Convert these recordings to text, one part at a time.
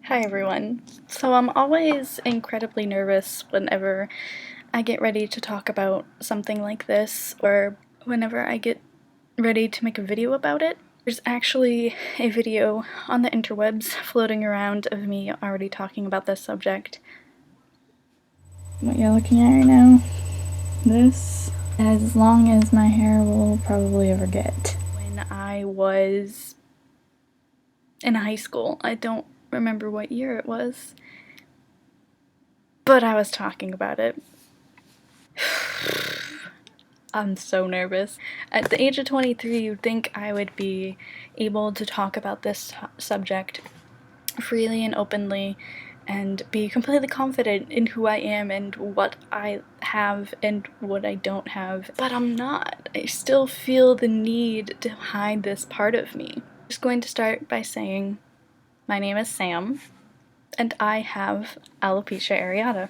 Hi everyone. So I'm always incredibly nervous whenever I get ready to talk about something like this, or whenever I get ready to make a video about it. There's actually a video on the interwebs floating around of me already talking about this subject. What you're looking at right now, this, as long as my hair will probably ever get. When I was in high school, I don't remember what year it was, but I was talking about it. I'm so nervous. At the age of 23, you'd think I would be able to talk about this subject freely and openly and be completely confident in who I am and what I have and what I don't have. But I'm not. I still feel the need to hide this part of me. I'm just going to start by saying my name is Sam and I have alopecia areata.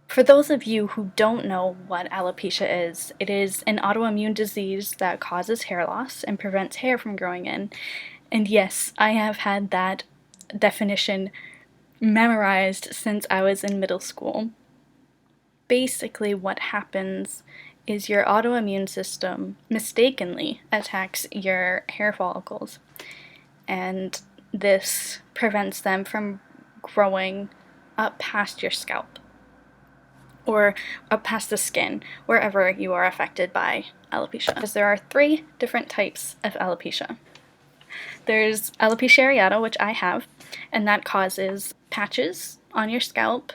For those of you who don't know what alopecia is, it is an autoimmune disease that causes hair loss and prevents hair from growing in. And yes, I have had that definition memorized since I was in middle school. Basically, what happens is your autoimmune system mistakenly attacks your hair follicles, and this prevents them from growing up past your scalp or up past the skin, wherever you are affected by alopecia. Because there are 3 different types of alopecia. There's alopecia areata, which I have, and that causes patches on your scalp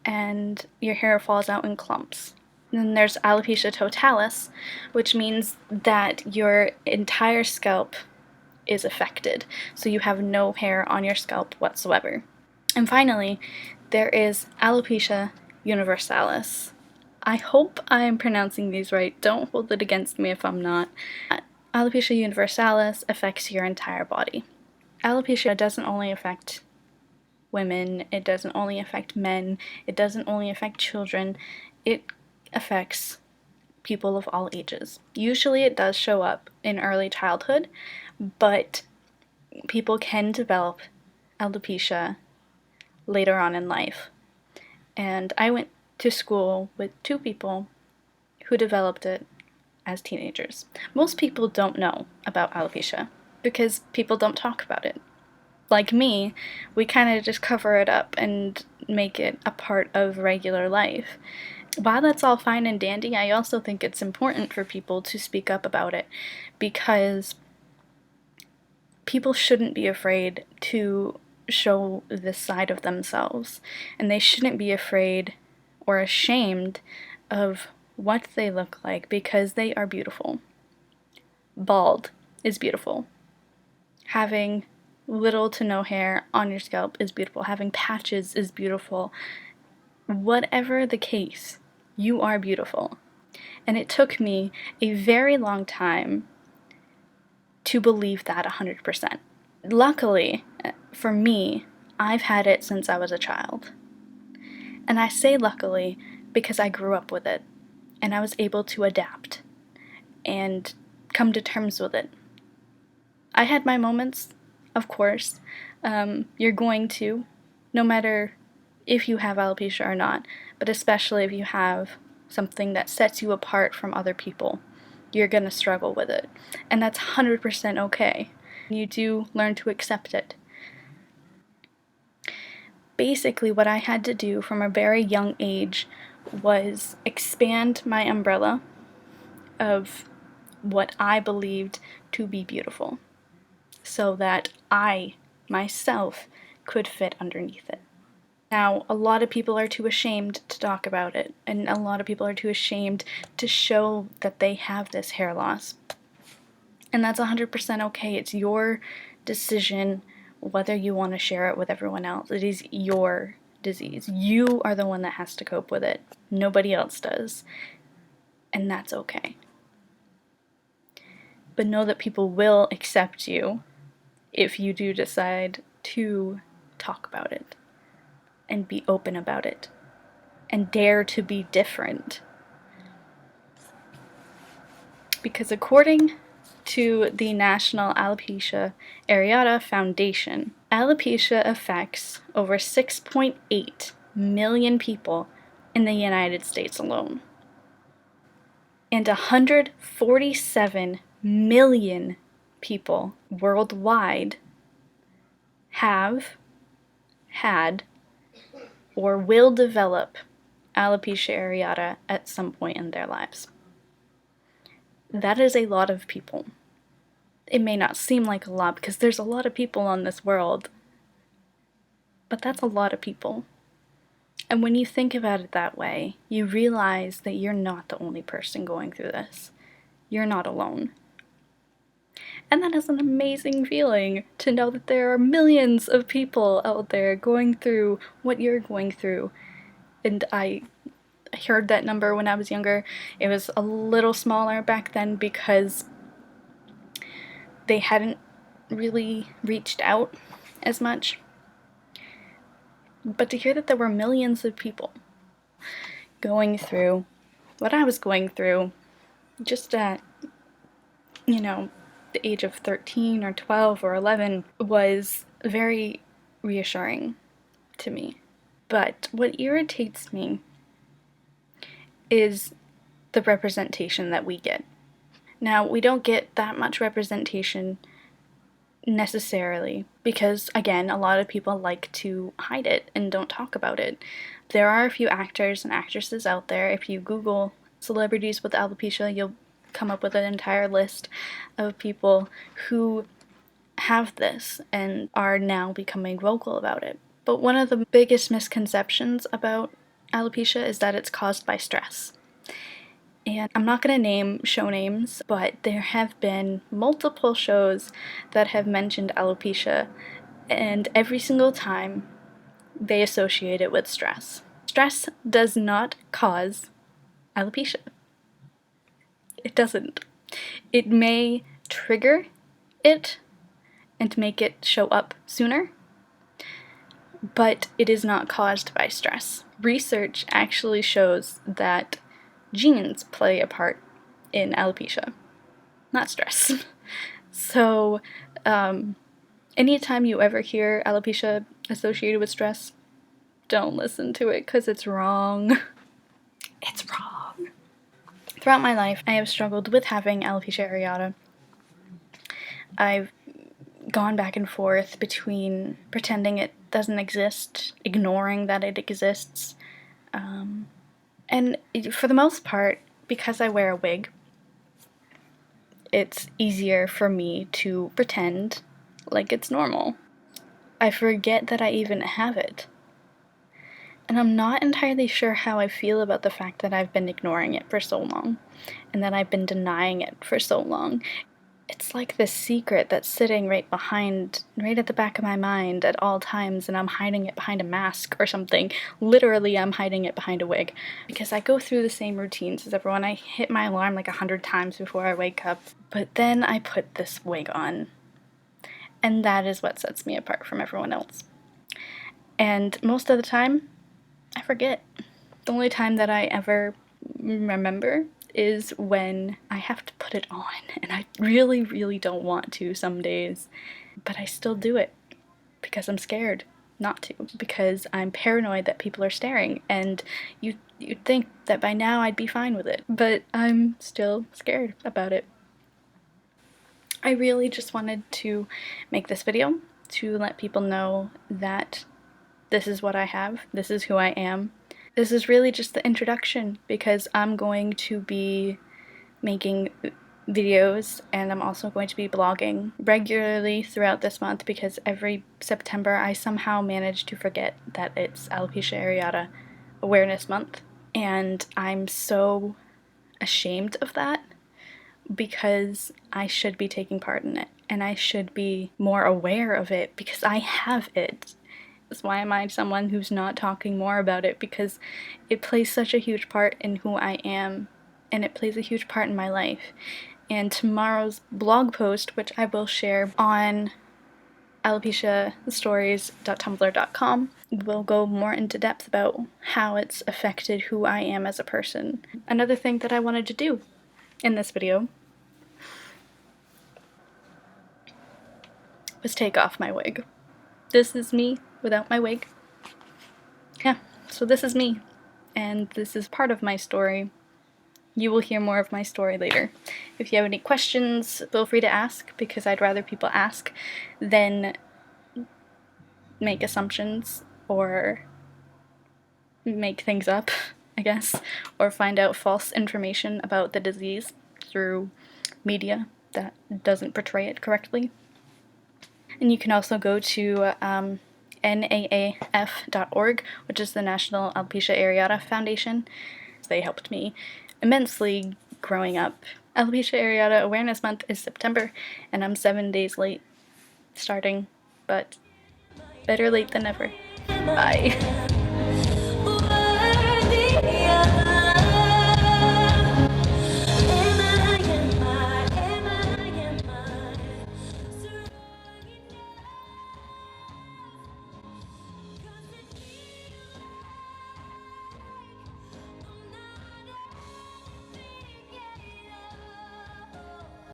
and your hair falls out in clumps. And then there's alopecia totalis, which means that your entire scalp is affected, so you have no hair on your scalp whatsoever. And finally, there is alopecia universalis. I hope I'm pronouncing these right. Don't hold it against me if I'm not. Alopecia universalis affects your entire body. Alopecia doesn't only affect women, it doesn't only affect men, it doesn't only affect children, it affects people of all ages. Usually it does show up in early childhood, but people can develop alopecia later on in life. And I went to school with 2 people who developed it as teenagers. Most people don't know about alopecia because people don't talk about it. Like me, we kind of just cover it up and make it a part of regular life. While that's all fine and dandy, I also think it's important for people to speak up about it because people shouldn't be afraid to show this side of themselves, and they shouldn't be afraid or ashamed of what they look like because they are beautiful. Bald is beautiful. Having little to no hair on your scalp is beautiful. Having patches is beautiful. Whatever the case, you are beautiful. And it took me a very long time to believe that 100%. Luckily, for me, I've had it since I was a child. And I say luckily because I grew up with it, and I was able to adapt and come to terms with it. I had my moments, of course. You're going to, no matter if you have alopecia or not, but especially if you have something that sets you apart from other people, you're going to struggle with it. And that's 100% okay. You do learn to accept it. Basically, what I had to do from a very young age was expand my umbrella of what I believed to be beautiful so that I, myself, could fit underneath it. Now, a lot of people are too ashamed to talk about it, and a lot of people are too ashamed to show that they have this hair loss. And that's 100% okay. It's your decision whether you want to share it with everyone else. It is your disease. You are the one that has to cope with it. Nobody else does. And that's okay. But know that people will accept you if you do decide to talk about it and be open about it and dare to be different. Because according to the National Alopecia Areata Foundation, alopecia affects over 6.8 million people in the United States alone. And 147 million people worldwide have had or will develop alopecia areata at some point in their lives. That is a lot of people. It may not seem like a lot because there's a lot of people on this world, but that's a lot of people. And when you think about it that way, you realize that you're not the only person going through this. You're not alone. And that is an amazing feeling, to know that there are millions of people out there going through what you're going through. And I heard that number when I was younger. It was a little smaller back then because they hadn't really reached out as much. But to hear that there were millions of people going through what I was going through just at, the age of 13 or 12 or 11 was very reassuring to me. But what irritates me is the representation that we get. Now, we don't get that much representation necessarily because, again, a lot of people like to hide it and don't talk about it. There are a few actors and actresses out there. If you Google celebrities with alopecia, you'll come up with an entire list of people who have this and are now becoming vocal about it. But one of the biggest misconceptions about alopecia is that it's caused by stress. And I'm not going to show names, but there have been multiple shows that have mentioned alopecia, and every single time they associate it with stress. Stress does not cause alopecia. It doesn't. It may trigger it and make it show up sooner, but it is not caused by stress. Research actually shows that genes play a part in alopecia, not stress. So, anytime you ever hear alopecia associated with stress, don't listen to it because it's wrong. It's wrong. Throughout my life, I have struggled with having alopecia areata. I've gone back and forth between pretending it doesn't exist, ignoring that it exists, and for the most part, because I wear a wig, it's easier for me to pretend like it's normal. I forget that I even have it. And I'm not entirely sure how I feel about the fact that I've been ignoring it for so long, and that I've been denying it for so long. It's like this secret that's sitting right at the back of my mind at all times, and I'm hiding it behind a mask or something. Literally, I'm hiding it behind a wig. Because I go through the same routines as everyone. I hit my alarm like 100 times before I wake up. But then I put this wig on. And that is what sets me apart from everyone else. And most of the time, I forget. The only time that I ever remember is when I have to put it on, and I really, really don't want to some days, but I still do it because I'm scared not to, because I'm paranoid that people are staring, and you'd think that by now I'd be fine with it, but I'm still scared about it. I really just wanted to make this video to let people know that this is what I have, this is who I am. This is really just the introduction because I'm going to be making videos and I'm also going to be blogging regularly throughout this month because every September I somehow manage to forget that it's Alopecia Areata Awareness Month, and I'm so ashamed of that because I should be taking part in it and I should be more aware of it because I have it. Why am I someone who's not talking more about it? Because it plays such a huge part in who I am, and it plays a huge part in my life. And tomorrow's blog post, which I will share on alopeciastories.tumblr.com, will go more into depth about how it's affected who I am as a person. Another thing that I wanted to do in this video was take off my wig. This is me without my wig. Yeah, so this is me, and this is part of my story. You will hear more of my story later. If you have any questions, feel free to ask, because I'd rather people ask than make assumptions or make things up, I guess, or find out false information about the disease through media that doesn't portray it correctly. And you can also go to naaf.org, which is the National Alopecia Areata Foundation. They helped me immensely growing up. Alopecia Areata Awareness Month is September, and I'm 7 days late starting, but better late than never. Bye.